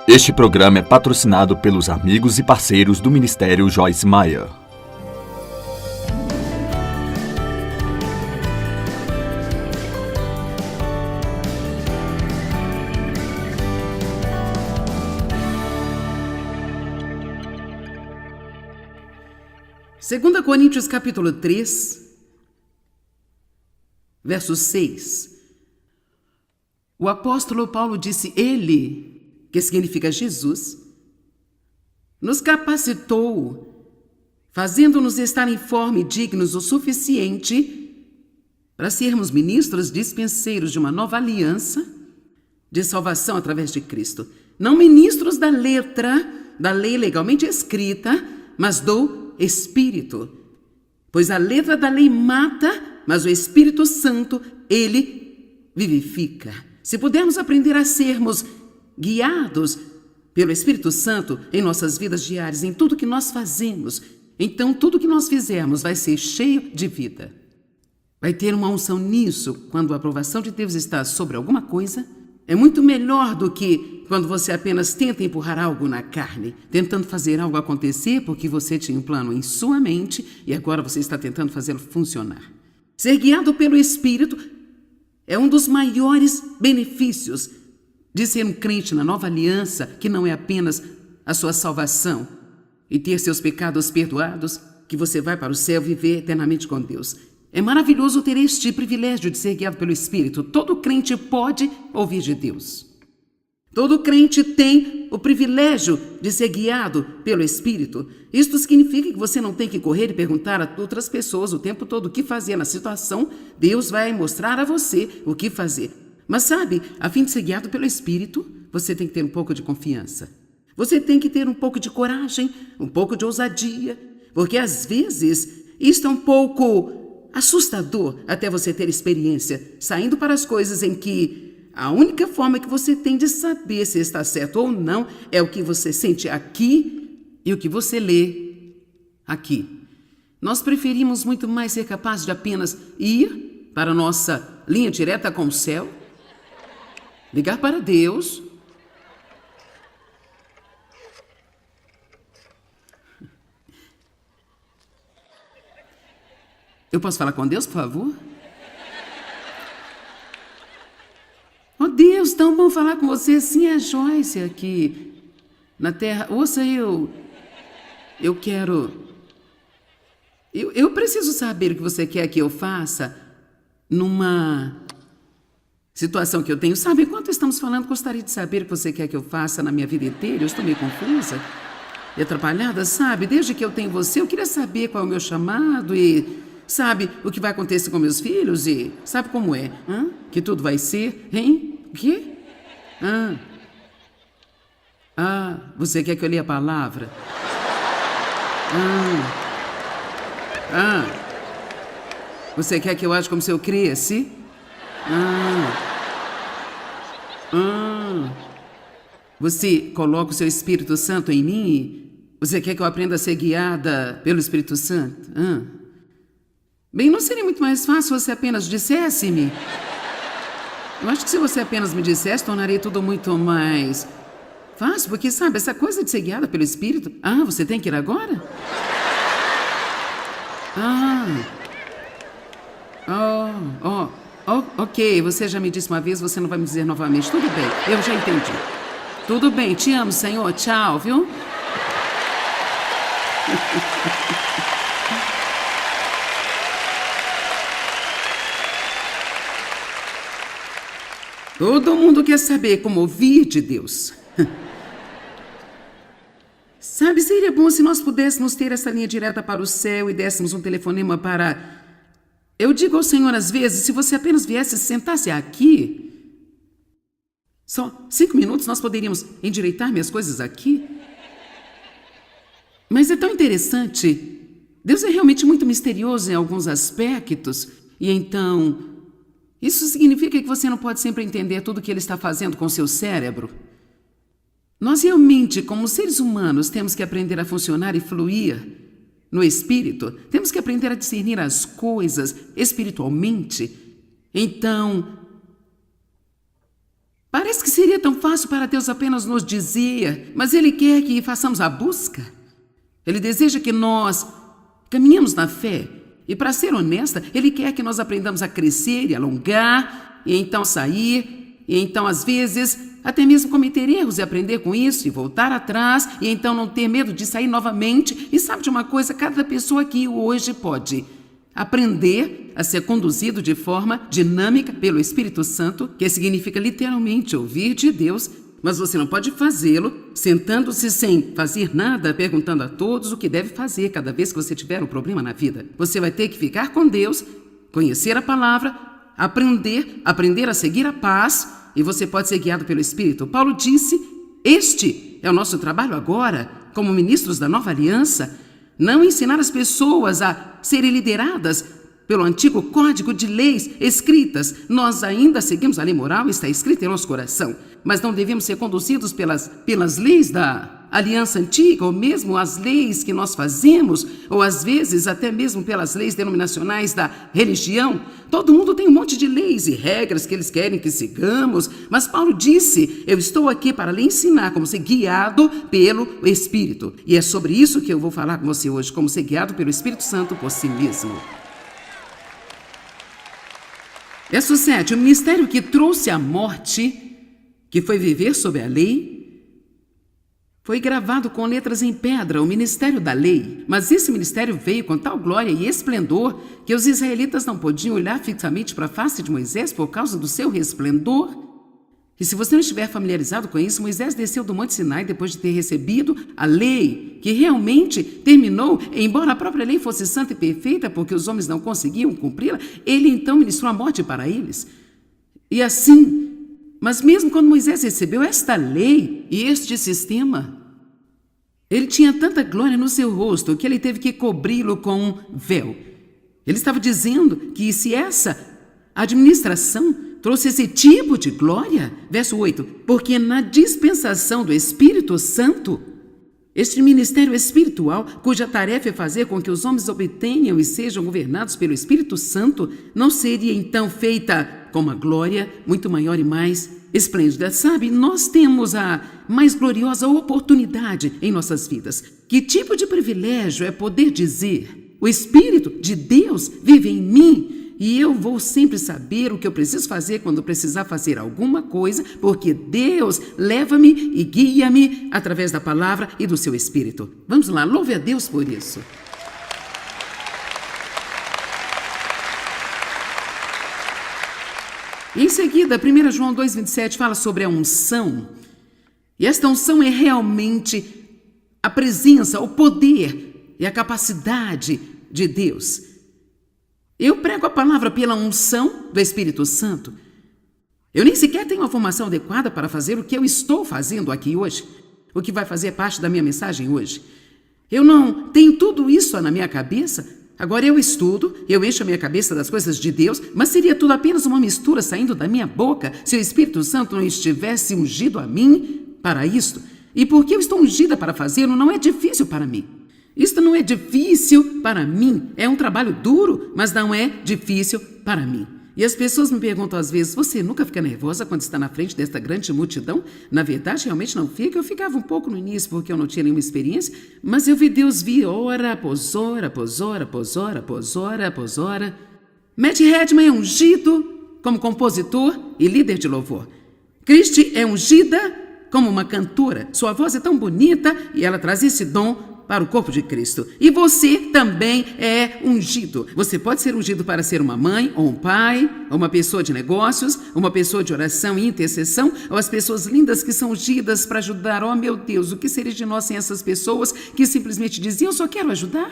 Este programa é patrocinado pelos amigos e parceiros do Ministério Joyce Meyer. Segunda Coríntios capítulo 3, verso 6. O apóstolo Paulo disse: Ele, que significa Jesus, nos capacitou, fazendo-nos estar em forma e dignos o suficiente para sermos ministros dispenseiros de uma nova aliança de salvação através de Cristo. Não ministros da letra, da lei legalmente escrita, mas do Espírito. Pois a letra da lei mata, mas o Espírito Santo, ele vivifica. Se pudermos aprender a sermos guiados pelo Espírito Santo em nossas vidas diárias, em tudo que nós fazemos, então tudo que nós fizermos vai ser cheio de vida. Vai ter uma unção nisso. Quando a aprovação de Deus está sobre alguma coisa, é muito melhor do que quando você apenas tenta empurrar algo na carne, tentando fazer algo acontecer porque você tinha um plano em sua mente e agora você está tentando fazê-lo funcionar. Ser guiado pelo Espírito é um dos maiores benefícios de ser um crente na nova aliança, que não é apenas a sua salvação e ter seus pecados perdoados, que você vai para o céu viver eternamente com Deus. É maravilhoso ter este privilégio de ser guiado pelo Espírito. Todo crente pode ouvir de Deus. Todo crente tem o privilégio de ser guiado pelo Espírito. Isto significa que você não tem que correr e perguntar a outras pessoas o tempo todo o que fazer na situação. Deus vai mostrar a você o que fazer. Mas sabe, a fim de ser guiado pelo Espírito, você tem que ter um pouco de confiança. Você tem que ter um pouco de coragem, um pouco de ousadia, porque às vezes isto é um pouco assustador até você ter experiência, saindo para as coisas em que a única forma que você tem de saber se está certo ou não é o que você sente aqui e o que você lê aqui. Nós preferimos muito mais ser capazes de apenas ir para a nossa linha direta com o céu, ligar para Deus, eu posso falar com Deus, por favor? Oh Deus, tão bom falar com você assim, é Joyce aqui na terra. Ouça, eu preciso saber o que você quer que eu faça numa situação que eu tenho. Sabe, enquanto estamos falando, gostaria de saber o que você quer que eu faça na minha vida inteira. Eu estou meio confusa e atrapalhada, sabe? Desde que eu tenho você, eu queria saber qual é o meu chamado e, sabe, o que vai acontecer com meus filhos e sabe como é, que tudo vai ser, hein? O quê? Você quer que eu leia a palavra? Você quer que eu age como se eu cresce? Você coloca o seu Espírito Santo em mim? Você quer que eu aprenda a ser guiada pelo Espírito Santo? Bem, não seria muito mais fácil se você apenas dissesse-me? Eu acho que se você apenas me dissesse, tornaria tudo muito mais fácil, porque, sabe, essa coisa de ser guiada pelo Espírito... você tem que ir agora? Ok, você já me disse uma vez, você não vai me dizer novamente. Tudo bem, eu já entendi. Tudo bem, te amo, Senhor, tchau, viu? Todo mundo quer saber como ouvir de Deus. Sabe, seria bom se nós pudéssemos ter essa linha direta para o céu e dessemos um telefonema para... Eu digo ao Senhor às vezes, se você apenas viesse se sentasse aqui, só 5 minutos nós poderíamos endireitar minhas coisas aqui. Mas é tão interessante. Deus é realmente muito misterioso em alguns aspectos. E então, isso significa que você não pode sempre entender tudo o que Ele está fazendo com o seu cérebro. Nós realmente, como seres humanos, temos que aprender a funcionar e fluir no Espírito. Temos que aprender a discernir as coisas espiritualmente. Então, Parece que seria tão fácil para Deus apenas nos dizer, mas Ele quer que façamos a busca. Ele deseja que nós caminhemos na fé. E para ser honesta, Ele quer que nós aprendamos a crescer e alongar, e então sair, e então às vezes até mesmo cometer erros e aprender com isso e voltar atrás, e então não ter medo de sair novamente. E sabe de uma coisa? Cada pessoa aqui hoje pode aprender a ser conduzido de forma dinâmica pelo Espírito Santo, que significa literalmente ouvir de Deus, mas você não pode fazê-lo sentando-se sem fazer nada, perguntando a todos o que deve fazer cada vez que você tiver um problema na vida. Você vai ter que ficar com Deus, conhecer a palavra, aprender a seguir a paz, e você pode ser guiado pelo Espírito. Paulo disse, este é o nosso trabalho agora, como ministros da nova aliança, não ensinar as pessoas a serem lideradas pelo antigo código de leis escritas. Nós ainda seguimos a lei moral, está escrita em nosso coração, mas não devemos ser conduzidos pelas leis da aliança antiga, ou mesmo as leis que nós fazemos, ou às vezes até mesmo pelas leis denominacionais da religião. Todo mundo tem um monte de leis e regras que eles querem que sigamos, mas Paulo disse, eu estou aqui para lhe ensinar como ser guiado pelo Espírito. E é sobre isso que eu vou falar com você hoje, como ser guiado pelo Espírito Santo por si mesmo. Verso 7, o ministério que trouxe a morte, que foi viver sob a lei, foi gravado com letras em pedra, o ministério da lei. Mas esse ministério veio com tal glória e esplendor que os israelitas não podiam olhar fixamente para a face de Moisés por causa do seu resplendor. E se você não estiver familiarizado com isso, Moisés desceu do Monte Sinai depois de ter recebido a lei, que realmente terminou, embora a própria lei fosse santa e perfeita, porque os homens não conseguiam cumpri-la, ele então ministrou a morte para eles. E assim, mas mesmo quando Moisés recebeu esta lei e este sistema, ele tinha tanta glória no seu rosto que ele teve que cobri-lo com um véu. Ele estava dizendo que se essa administração trouxe esse tipo de glória, verso 8, porque na dispensação do Espírito Santo, este ministério espiritual, cuja tarefa é fazer com que os homens obtenham e sejam governados pelo Espírito Santo, não seria então feita com uma glória muito maior e mais esplêndida. Sabe, nós temos a mais gloriosa oportunidade em nossas vidas. Que tipo de privilégio é poder dizer, o Espírito de Deus vive em mim, e eu vou sempre saber o que eu preciso fazer quando precisar fazer alguma coisa, porque Deus leva-me e guia-me através da palavra e do seu Espírito. Vamos lá, louve a Deus por isso. Em seguida, 1 João 2,27 fala sobre a unção. E esta unção é realmente a presença, o poder e a capacidade de Deus. Eu prego a palavra pela unção do Espírito Santo. Eu nem sequer tenho a formação adequada para fazer o que eu estou fazendo aqui hoje, o que vai fazer parte da minha mensagem hoje. Eu não tenho tudo isso na minha cabeça. Agora eu estudo, eu encho a minha cabeça das coisas de Deus, mas seria tudo apenas uma mistura saindo da minha boca se o Espírito Santo não estivesse ungido a mim para isto. E porque eu estou ungida para fazê-lo, não é difícil para mim. Isto não é difícil para mim. É um trabalho duro, mas não é difícil para mim. E as pessoas me perguntam às vezes, você nunca fica nervosa quando está na frente desta grande multidão? Na verdade, realmente não fica. Eu ficava um pouco no início porque eu não tinha nenhuma experiência, mas eu vi Deus vir hora após hora, após hora, após hora, após hora, após hora. Matt Redman é ungido como compositor e líder de louvor. Christy é ungida como uma cantora. Sua voz é tão bonita e ela traz esse dom para o corpo de Cristo. E você também é ungido. Você pode ser ungido para ser uma mãe, ou um pai, ou uma pessoa de negócios, uma pessoa de oração e intercessão, ou as pessoas lindas que são ungidas para ajudar. Oh, meu Deus, o que seria de nós sem essas pessoas que simplesmente diziam, eu só quero ajudar?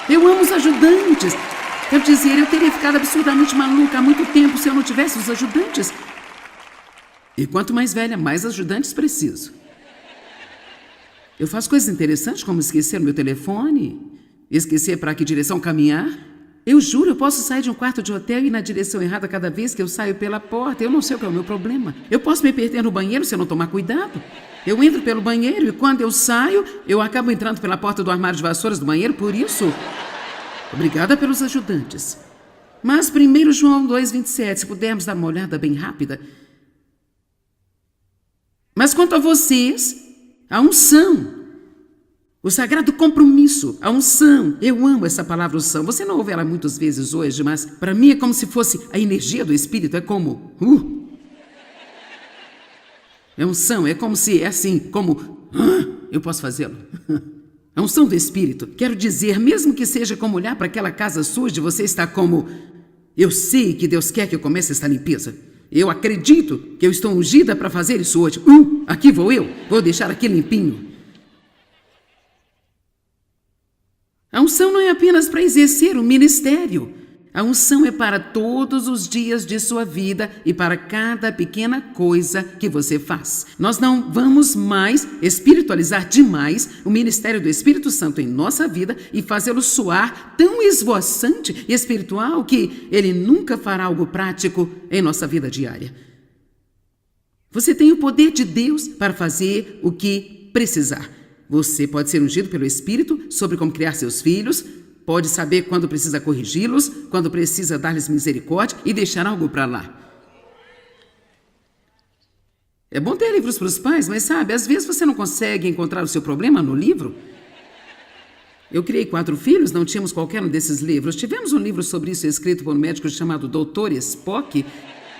Eu amo os ajudantes. Quero dizer, eu teria ficado absurdamente maluca há muito tempo se eu não tivesse os ajudantes. E quanto mais velha, mais ajudantes preciso. Eu faço coisas interessantes, como esquecer o meu telefone, esquecer para que direção caminhar. Eu juro, eu posso sair de um quarto de hotel e ir na direção errada cada vez que eu saio pela porta. Eu não sei o que é o meu problema. Eu posso me perder no banheiro se eu não tomar cuidado. Eu entro pelo banheiro e quando eu saio, eu acabo entrando pela porta do armário de vassouras do banheiro. Por isso, obrigada pelos ajudantes. Mas 1 João 2,27, se pudermos dar uma olhada bem rápida. Mas quanto a vocês, a unção, o sagrado compromisso, a unção. Eu amo essa palavra unção. Você não ouve ela muitas vezes hoje, mas para mim é como se fosse a energia do Espírito. É como... É unção, é como se... É assim, como... eu posso fazê-lo. A unção do Espírito. Quero dizer, mesmo que seja como olhar para aquela casa suja, você está como... Eu sei que Deus quer que eu comece esta limpeza. Eu acredito que eu estou ungida para fazer isso hoje. Aqui vou eu. Vou deixar aqui limpinho. A unção não é apenas para exercer o ministério. A unção é para todos os dias de sua vida e para cada pequena coisa que você faz. Nós não vamos mais espiritualizar demais o ministério do Espírito Santo em nossa vida e fazê-lo soar tão esvoaçante e espiritual que ele nunca fará algo prático em nossa vida diária. Você tem o poder de Deus para fazer o que precisar. Você pode ser ungido pelo Espírito sobre como criar seus filhos, pode saber quando precisa corrigi-los, quando precisa dar-lhes misericórdia e deixar algo para lá. É bom ter livros para os pais, mas sabe, às vezes você não consegue encontrar o seu problema no livro. Eu criei 4 filhos, não tínhamos qualquer um desses livros. Tivemos um livro sobre isso escrito por um médico chamado Dr. Spock,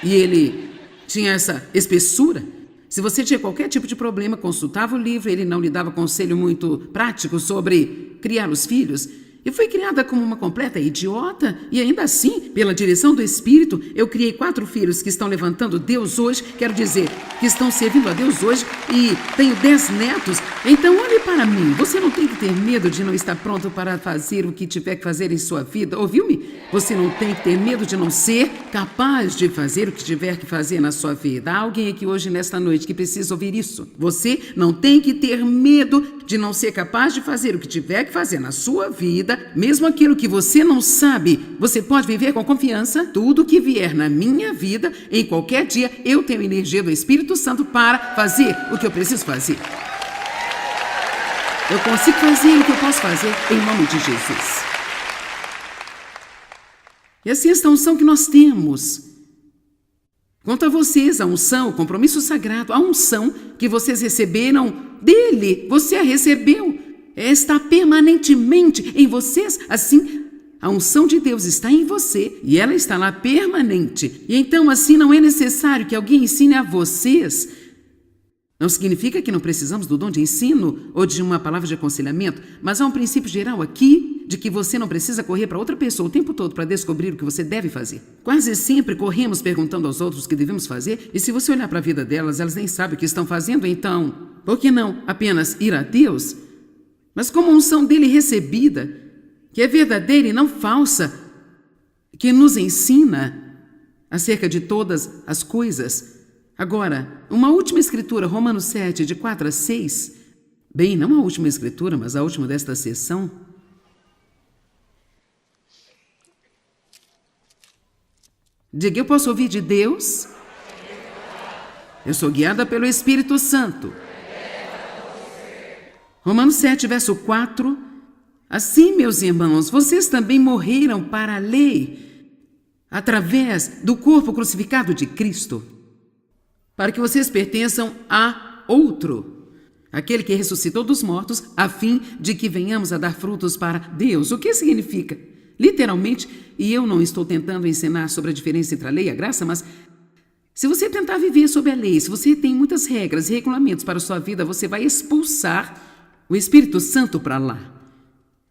e ele tinha essa espessura. Se você tinha qualquer tipo de problema, consultava o livro, ele não lhe dava conselho muito prático sobre criar os filhos. Eu fui criada como uma completa idiota e ainda assim, pela direção do Espírito, eu criei 4 filhos que estão levantando Deus hoje, quero dizer, que estão servindo a Deus hoje e tenho 10 netos. Então olhe para mim, você não tem que ter medo de não estar pronto para fazer o que tiver que fazer em sua vida, ouviu-me? Você não tem que ter medo de não ser capaz de fazer o que tiver que fazer na sua vida. Há alguém aqui hoje, nesta noite, que precisa ouvir isso. Você não tem que ter medo de não ser capaz de fazer o que tiver que fazer na sua vida. Mesmo aquilo que você não sabe, você pode viver com confiança. Tudo que vier na minha vida, em qualquer dia, eu tenho energia do Espírito Santo para fazer o que eu preciso fazer. Eu consigo fazer o que eu posso fazer em nome de Jesus. E assim esta unção que nós temos. Quanto a vocês, a unção, o compromisso sagrado, a unção que vocês receberam dele, você a recebeu. Está permanentemente em vocês, assim, a unção de Deus está em você e ela está lá permanente. E então, assim, não é necessário que alguém ensine a vocês. Não significa que não precisamos do dom de ensino ou de uma palavra de aconselhamento, mas há um princípio geral aqui de que você não precisa correr para outra pessoa o tempo todo para descobrir o que você deve fazer. Quase sempre corremos perguntando aos outros o que devemos fazer e se você olhar para a vida delas, elas nem sabem o que estão fazendo, então, por que não apenas ir a Deus? Mas como unção dele recebida, que é verdadeira e não falsa, que nos ensina acerca de todas as coisas. Agora, uma última escritura, Romanos 7, de 4 a 6. Bem, não a última escritura, mas a última desta sessão. Diga, eu posso ouvir de Deus? Eu sou guiada pelo Espírito Santo. Romanos 7, verso 4. Assim, meus irmãos, vocês também morreram para a lei, através do corpo crucificado de Cristo, para que vocês pertençam a outro, aquele que ressuscitou dos mortos, a fim de que venhamos a dar frutos para Deus. O que significa? Literalmente, e eu não estou tentando ensinar sobre a diferença entre a lei e a graça, mas se você tentar viver sob a lei, se você tem muitas regras e regulamentos para a sua vida, você vai expulsar o Espírito Santo para lá.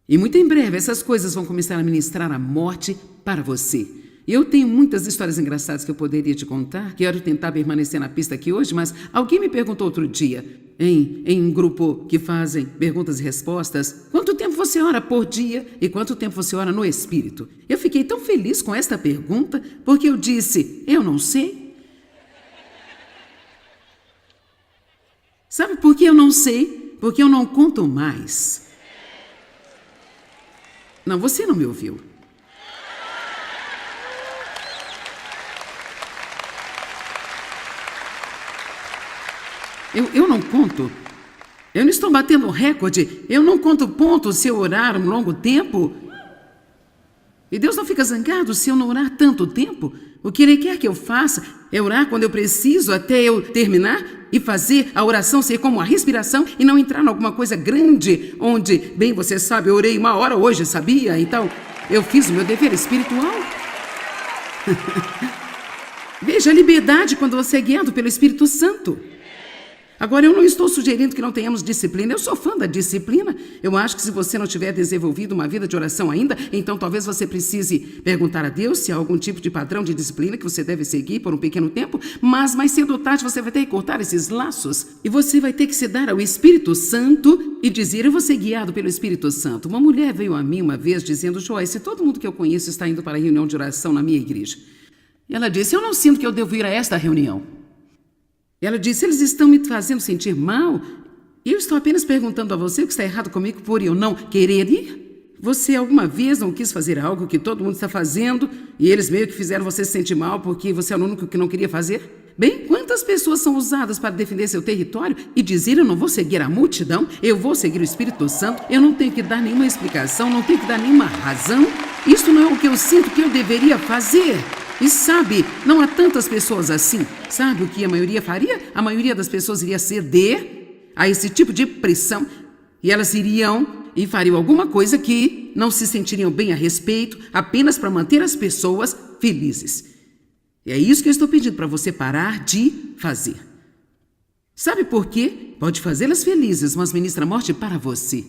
E muito em breve essas coisas vão começar a ministrar a morte para você. Eu tenho muitas histórias engraçadas que eu poderia te contar. Quero tentar permanecer na pista aqui hoje, mas alguém me perguntou outro dia, em um grupo que fazem perguntas e respostas, quanto tempo você ora por dia e quanto tempo você ora no Espírito? Eu fiquei tão feliz com esta pergunta, porque eu disse, eu não sei. Sabe por que eu não sei? Porque eu não conto mais. Não, você não me ouviu. Eu não conto. Eu não estou batendo recorde. Eu não conto pontos se eu orar um longo tempo. E Deus não fica zangado se eu não orar tanto tempo. O que Ele quer que eu faça é orar quando eu preciso, até eu terminar, e fazer a oração ser como a respiração e não entrar em alguma coisa grande, onde, bem, você sabe, eu orei 1 hora hoje, sabia? Então, eu fiz o meu dever espiritual. Veja a liberdade quando você é guiado pelo Espírito Santo. Agora, eu não estou sugerindo que não tenhamos disciplina. Eu sou fã da disciplina. Eu acho que se você não tiver desenvolvido uma vida de oração ainda, então talvez você precise perguntar a Deus se há algum tipo de padrão de disciplina que você deve seguir por um pequeno tempo, mas mais cedo ou tarde você vai ter que cortar esses laços e você vai ter que se dar ao Espírito Santo e dizer: eu vou ser guiado pelo Espírito Santo. Uma mulher veio a mim uma vez dizendo: Joyce, todo mundo que eu conheço está indo para a reunião de oração na minha igreja. E ela disse: eu não sinto que eu devo ir a esta reunião. Ela disse: eles estão me fazendo sentir mal e eu estou apenas perguntando a você o que está errado comigo por eu não querer ir. Você alguma vez não quis fazer algo que todo mundo está fazendo e eles meio que fizeram você se sentir mal porque você é o único que não queria fazer? Bem, quantas pessoas são usadas para defender seu território e dizer: eu não vou seguir a multidão, eu vou seguir o Espírito Santo, eu não tenho que dar nenhuma explicação, não tenho que dar nenhuma razão. Isso não é o que eu sinto que eu deveria fazer. E sabe, não há tantas pessoas assim. Sabe o que a maioria faria? A maioria das pessoas iria ceder a esse tipo de pressão e elas iriam e fariam alguma coisa que não se sentiriam bem a respeito, apenas para manter as pessoas felizes. E é isso que eu estou pedindo para você parar de fazer. Sabe por quê? Pode fazê-las felizes, mas ministra a morte para você.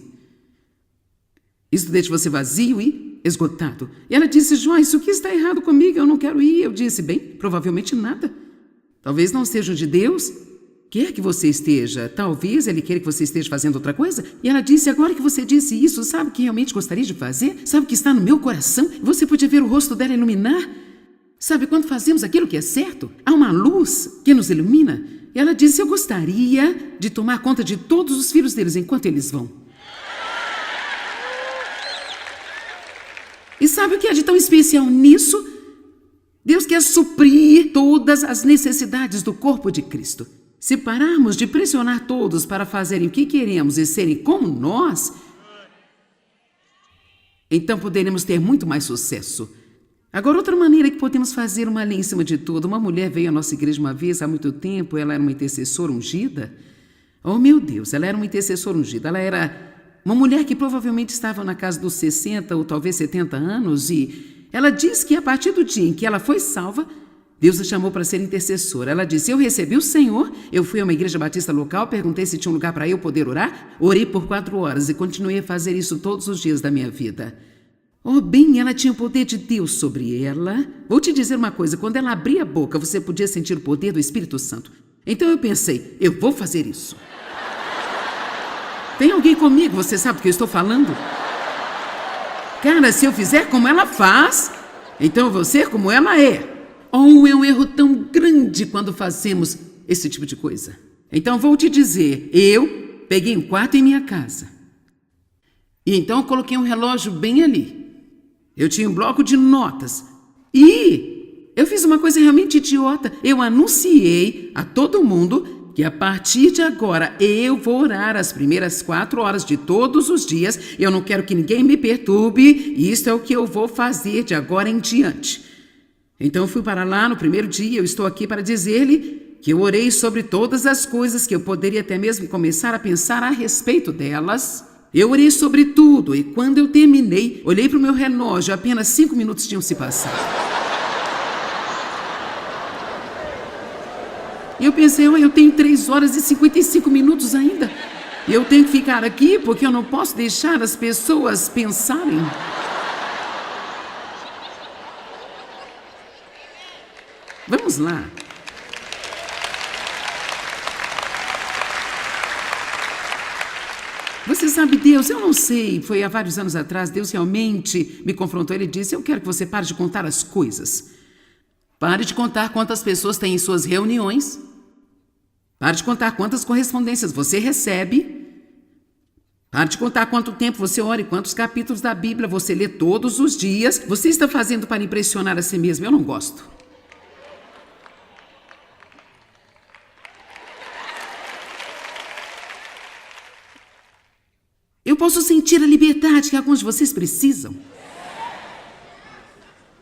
Isso deixa você vazio e esgotado. E ela disse: Joyce, o que está errado comigo? Eu não quero ir. Eu disse: bem, provavelmente nada. Talvez não seja de Deus. Quer que você esteja. Talvez Ele queira que você esteja fazendo outra coisa. E ela disse: agora que você disse isso, sabe o que realmente gostaria de fazer? Sabe o que está no meu coração? Você podia ver o rosto dela iluminar. Sabe, quando fazemos aquilo que é certo, há uma luz que nos ilumina. E ela disse: eu gostaria de tomar conta de todos os filhos deles enquanto eles vão. E sabe o que é de tão especial nisso? Deus quer suprir todas as necessidades do corpo de Cristo. Se pararmos de pressionar todos para fazerem o que queremos e serem como nós, então poderemos ter muito mais sucesso. Agora, outra maneira que podemos fazer uma lei em cima de tudo. Uma mulher veio à nossa igreja uma vez, há muito tempo, ela era uma intercessora ungida. Oh, meu Deus, ela era uma intercessora ungida. Ela era uma mulher que provavelmente estava na casa dos 60 ou talvez 70 anos e ela diz que a partir do dia em que ela foi salva, Deus a chamou para ser intercessora. Ela disse: eu recebi o Senhor, eu fui a uma igreja batista local, perguntei se tinha um lugar para eu poder orar, orei por 4 horas e continuei a fazer isso todos os dias da minha vida. Oh, bem, ela tinha o poder de Deus sobre ela. Vou te dizer uma coisa, quando ela abria a boca, você podia sentir o poder do Espírito Santo. Então eu pensei: eu vou fazer isso. Tem alguém comigo? Você sabe do que eu estou falando? Cara, se eu fizer como ela faz, então eu vou ser como ela é. Oh, é um erro tão grande quando fazemos esse tipo de coisa. Então vou te dizer, eu peguei um quarto em minha casa. E então eu coloquei um relógio bem ali. Eu tinha um bloco de notas. E eu fiz uma coisa realmente idiota. Eu anunciei a todo mundo que a partir de agora eu vou orar as primeiras 4 horas de todos os dias. Eu não quero que ninguém me perturbe. Isso é o que eu vou fazer de agora em diante. Então eu fui para lá no primeiro dia. Eu estou aqui para dizer-lhe que eu orei sobre todas as coisas que eu poderia até mesmo começar a pensar a respeito delas. Eu orei sobre tudo e quando eu terminei, olhei para o meu relógio, apenas 5 minutos tinham se passado. E eu pensei: eu tenho 3 horas e 55 minutos ainda. E eu tenho que ficar aqui porque eu não posso deixar as pessoas pensarem. Vamos lá. Você sabe, Deus, eu não sei, foi há vários anos atrás, Deus realmente me confrontou. Ele disse: eu quero que você pare de contar as coisas. Pare de contar quantas pessoas tem em suas reuniões. Pare de contar quantas correspondências você recebe. Pare de contar quanto tempo você ora e quantos capítulos da Bíblia você lê todos os dias. Você está fazendo para impressionar a si mesmo. Eu não gosto. Eu posso sentir a liberdade que alguns de vocês precisam.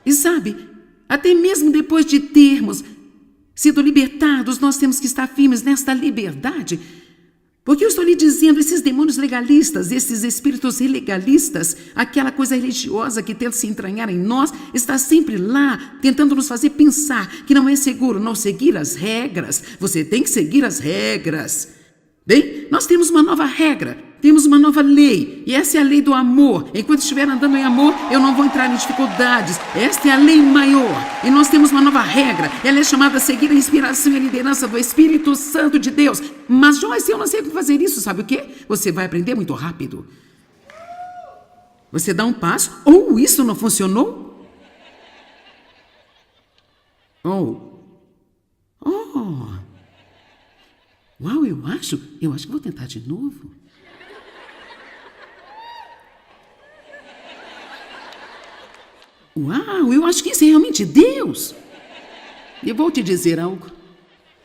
E sabe, Até mesmo depois de termos sido libertados, nós temos que estar firmes nesta liberdade. Porque eu estou lhe dizendo, esses demônios legalistas, esses espíritos legalistas, aquela coisa religiosa que tenta se entranhar em nós, está sempre lá, tentando nos fazer pensar que não é seguro não seguir as regras. Você tem que seguir as regras. Bem, nós temos uma nova regra, temos uma nova lei, e essa é a lei do amor. Enquanto estiver andando em amor, eu não vou entrar em dificuldades. Esta é a lei maior, e nós temos uma nova regra. Ela é chamada a seguir a inspiração e a liderança do Espírito Santo de Deus. Mas, Joyce, eu não sei como fazer isso, sabe o quê? Você vai aprender muito rápido. Você dá um passo, ou isso não funcionou? Uau, eu acho que vou tentar de novo. Uau, eu acho que isso é realmente Deus. E vou te dizer algo.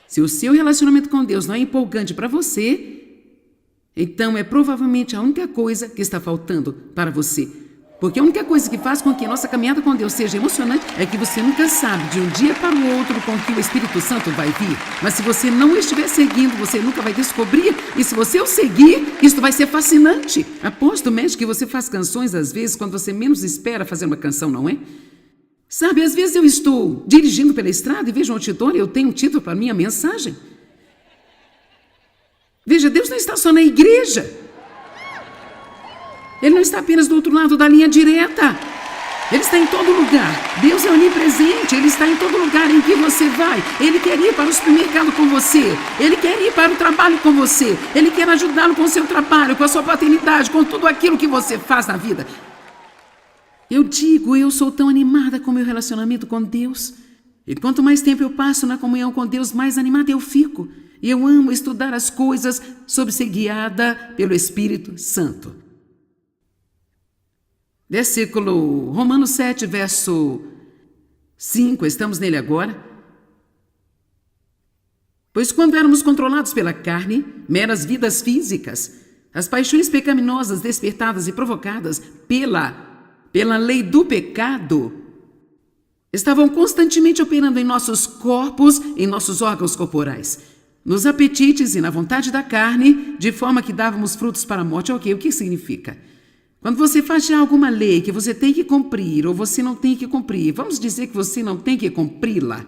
Se o seu relacionamento com Deus não é empolgante para você, então é provavelmente a única coisa que está faltando para você. Porque a única coisa que faz com que a nossa caminhada com Deus seja emocionante é que você nunca sabe de um dia para o outro com que o Espírito Santo vai vir. Mas se você não estiver seguindo, você nunca vai descobrir. E se você o seguir, isso vai ser fascinante. Aposto mesmo que você faz canções às vezes quando você menos espera fazer uma canção, não é? Sabe, às vezes eu estou dirigindo pela estrada e vejo um outdoor e eu tenho um título para a minha mensagem. Veja, Deus não está só na igreja. Ele não está apenas do outro lado da linha direta. Ele está em todo lugar. Deus é onipresente. Ele está em todo lugar em que você vai. Ele quer ir para o supermercado com você. Ele quer ir para o trabalho com você. Ele quer ajudá-lo com o seu trabalho, com a sua paternidade, com tudo aquilo que você faz na vida. Eu sou tão animada com o meu relacionamento com Deus. E quanto mais tempo eu passo na comunhão com Deus, mais animada eu fico. E eu amo estudar as coisas sob ser guiada pelo Espírito Santo. Versículo Romanos 7, verso 5, estamos nele agora. Pois quando éramos controlados pela carne, meras vidas físicas, as paixões pecaminosas despertadas e provocadas pela lei do pecado, estavam constantemente operando em nossos corpos, em nossos órgãos corporais, nos apetites e na vontade da carne, de forma que dávamos frutos para a morte. Ok, o que significa? Quando você faz já alguma lei que você tem que cumprir ou você não tem que cumprir, vamos dizer que você não tem que cumpri-la.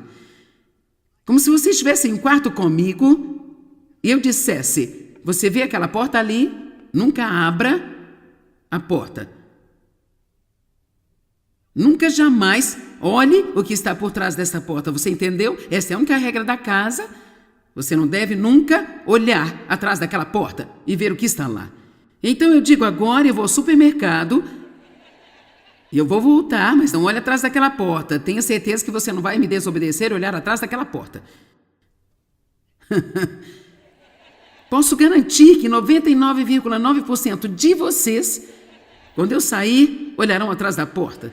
Como se você estivesse em um quarto comigo e eu dissesse, você vê aquela porta ali? Nunca abra a porta. Nunca jamais olhe o que está por trás dessa porta. Você entendeu? Essa é a única regra da casa. Você não deve nunca olhar atrás daquela porta e ver o que está lá. Então eu digo agora, eu vou ao supermercado e eu vou voltar, mas não olhe atrás daquela porta. Tenha certeza que você não vai me desobedecer e olhar atrás daquela porta. Posso garantir que 99,9% de vocês, quando eu sair, olharão atrás da porta.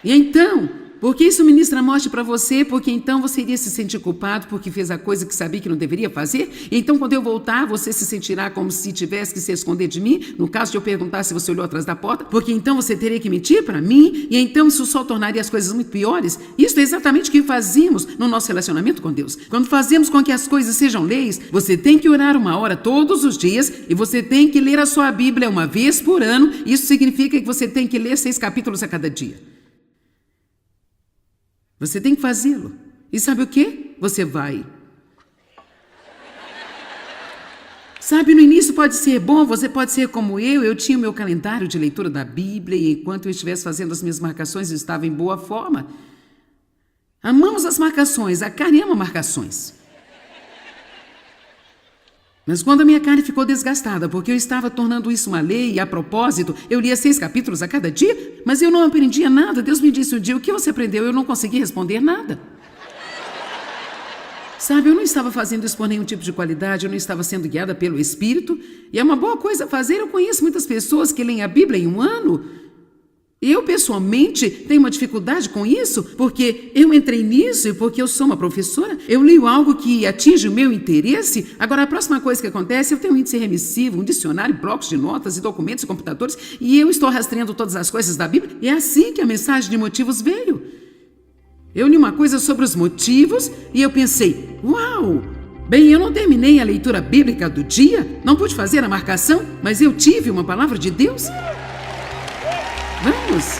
E então, porque isso ministra a morte para você, porque então você iria se sentir culpado porque fez a coisa que sabia que não deveria fazer. Então, quando eu voltar, você se sentirá como se tivesse que se esconder de mim, no caso de eu perguntar se você olhou atrás da porta, porque então você teria que mentir para mim, e então isso só tornaria as coisas muito piores. Isso é exatamente o que fazemos no nosso relacionamento com Deus. Quando fazemos com que as coisas sejam leis, você tem que orar 1 hora todos os dias, e você tem que ler a sua Bíblia uma vez por ano. Isso significa que você tem que ler 6 capítulos a cada dia. Você tem que fazê-lo. E sabe o quê? Você vai. Sabe, no início pode ser bom, você pode ser como eu tinha o meu calendário de leitura da Bíblia e enquanto eu estivesse fazendo as minhas marcações, eu estava em boa forma. Amamos as marcações, a carne ama marcações. Mas quando a minha carne ficou desgastada, porque eu estava tornando isso uma lei, e a propósito, eu lia 6 capítulos a cada dia, mas eu não aprendia nada. Deus me disse um dia, o que você aprendeu? Eu não consegui responder nada. Sabe, eu não estava fazendo isso por nenhum tipo de qualidade, eu não estava sendo guiada pelo Espírito, e é uma boa coisa fazer. Eu conheço muitas pessoas que leem a Bíblia em um ano. Eu, pessoalmente, tenho uma dificuldade com isso, porque eu entrei nisso e porque eu sou uma professora, eu leio algo que atinge o meu interesse. Agora, a próxima coisa que acontece, eu tenho um índice remissivo, um dicionário, blocos de notas e documentos e computadores, e eu estou rastreando todas as coisas da Bíblia, e é assim que a mensagem de motivos veio. Eu li uma coisa sobre os motivos e eu pensei, uau! Bem, eu não terminei a leitura bíblica do dia, não pude fazer a marcação, mas eu tive uma palavra de Deus. Vamos!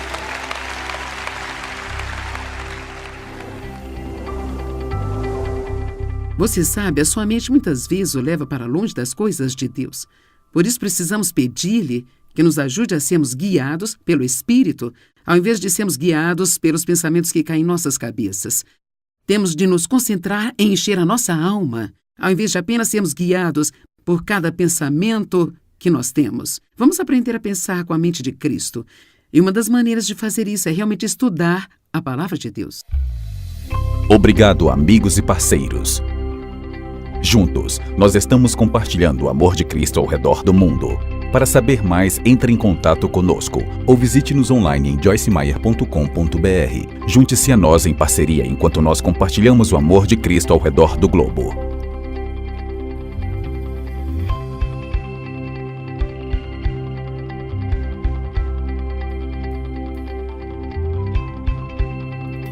Você sabe, a sua mente muitas vezes o leva para longe das coisas de Deus. Por isso precisamos pedir-lhe que nos ajude a sermos guiados pelo Espírito, ao invés de sermos guiados pelos pensamentos que caem em nossas cabeças. Temos de nos concentrar em encher a nossa alma, ao invés de apenas sermos guiados por cada pensamento que nós temos. Vamos aprender a pensar com a mente de Cristo. E uma das maneiras de fazer isso é realmente estudar a Palavra de Deus. Obrigado, amigos e parceiros. Juntos, nós estamos compartilhando o amor de Cristo ao redor do mundo. Para saber mais, entre em contato conosco ou visite-nos online em joycemeyer.com.br. Junte-se a nós em parceria enquanto nós compartilhamos o amor de Cristo ao redor do globo.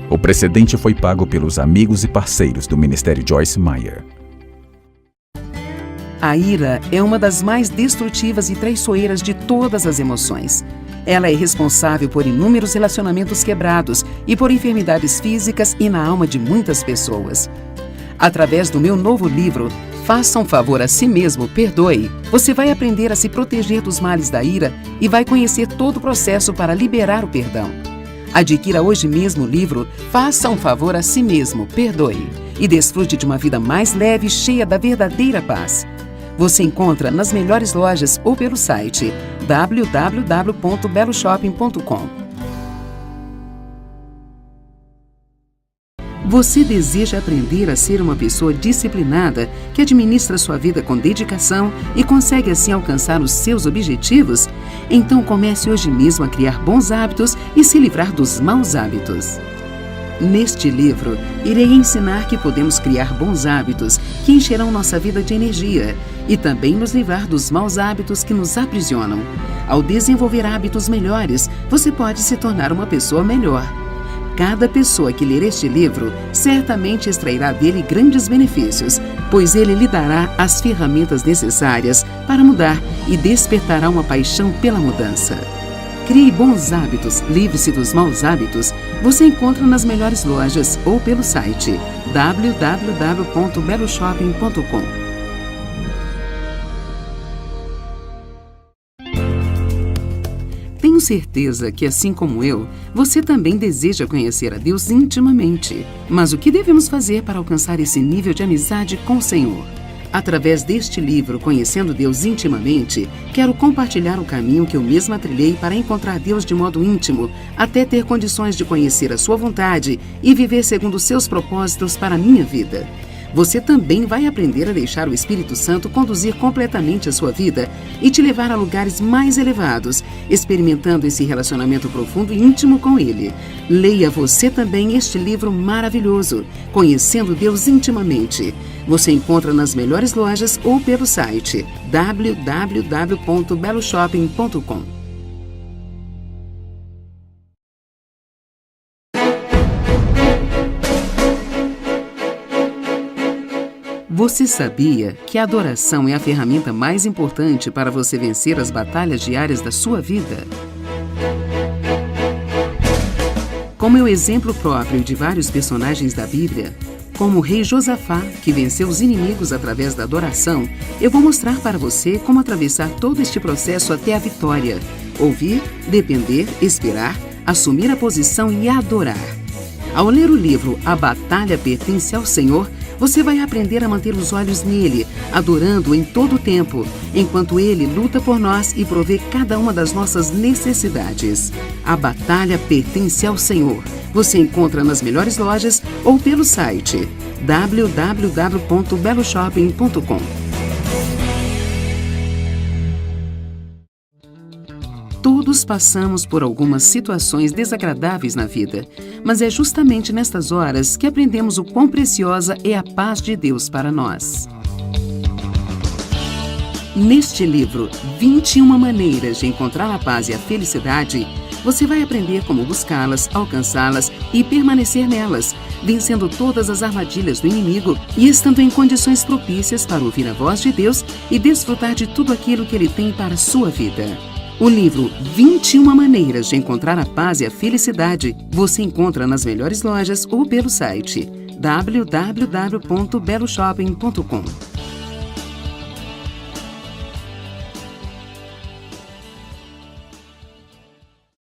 O precedente foi pago pelos amigos e parceiros do Ministério Joyce Meyer. A ira é uma das mais destrutivas e traiçoeiras de todas as emoções. Ela é responsável por inúmeros relacionamentos quebrados e por enfermidades físicas e na alma de muitas pessoas. Através do meu novo livro, Faça um Favor a Si Mesmo, Perdoe, você vai aprender a se proteger dos males da ira e vai conhecer todo o processo para liberar o perdão. Adquira hoje mesmo o livro Faça um Favor a Si Mesmo, Perdoe e desfrute de uma vida mais leve e cheia da verdadeira paz. Você encontra nas melhores lojas ou pelo site www.beloshopping.com. Você deseja aprender a ser uma pessoa disciplinada que administra sua vida com dedicação e consegue assim alcançar os seus objetivos? Então comece hoje mesmo a criar bons hábitos e se livrar dos maus hábitos. Neste livro, irei ensinar que podemos criar bons hábitos que encherão nossa vida de energia e também nos livrar dos maus hábitos que nos aprisionam. Ao desenvolver hábitos melhores, você pode se tornar uma pessoa melhor. Cada pessoa que ler este livro certamente extrairá dele grandes benefícios, pois ele lhe dará as ferramentas necessárias para mudar e despertará uma paixão pela mudança. Crie bons hábitos, livre-se dos maus hábitos. Você encontra nas melhores lojas ou pelo site www.beloshopping.com. Tenho certeza que, assim como eu, você também deseja conhecer a Deus intimamente. Mas o que devemos fazer para alcançar esse nível de amizade com o Senhor? Através deste livro, Conhecendo Deus Intimamente, quero compartilhar o caminho que eu mesma trilhei para encontrar Deus de modo íntimo, até ter condições de conhecer a sua vontade e viver segundo os seus propósitos para a minha vida. Você também vai aprender a deixar o Espírito Santo conduzir completamente a sua vida e te levar a lugares mais elevados, experimentando esse relacionamento profundo e íntimo com Ele. Leia você também este livro maravilhoso, Conhecendo Deus Intimamente. Você encontra nas melhores lojas ou pelo site www.beloshopping.com. Você sabia que a adoração é a ferramenta mais importante para você vencer as batalhas diárias da sua vida? Como é o exemplo próprio de vários personagens da Bíblia, como o rei Josafá, que venceu os inimigos através da adoração, eu vou mostrar para você como atravessar todo este processo até a vitória. Ouvir, depender, esperar, assumir a posição e adorar. Ao ler o livro A Batalha Pertence ao Senhor, você vai aprender a manter os olhos nele, adorando-o em todo o tempo, enquanto ele luta por nós e provê cada uma das nossas necessidades. A Batalha Pertence ao Senhor. Você encontra nas melhores lojas ou pelo site www.beloshopping.com. Todos passamos por algumas situações desagradáveis na vida, mas é justamente nestas horas que aprendemos o quão preciosa é a paz de Deus para nós. Neste livro, 21 maneiras de encontrar a paz e a felicidade, Você vai aprender como buscá-las, alcançá-las e permanecer nelas, vencendo todas as armadilhas do inimigo e estando em condições propícias para ouvir a voz de Deus e desfrutar de tudo aquilo que Ele tem para a sua vida. O livro 21 Maneiras de Encontrar a Paz e a Felicidade você encontra nas melhores lojas ou pelo site www.beloshopping.com.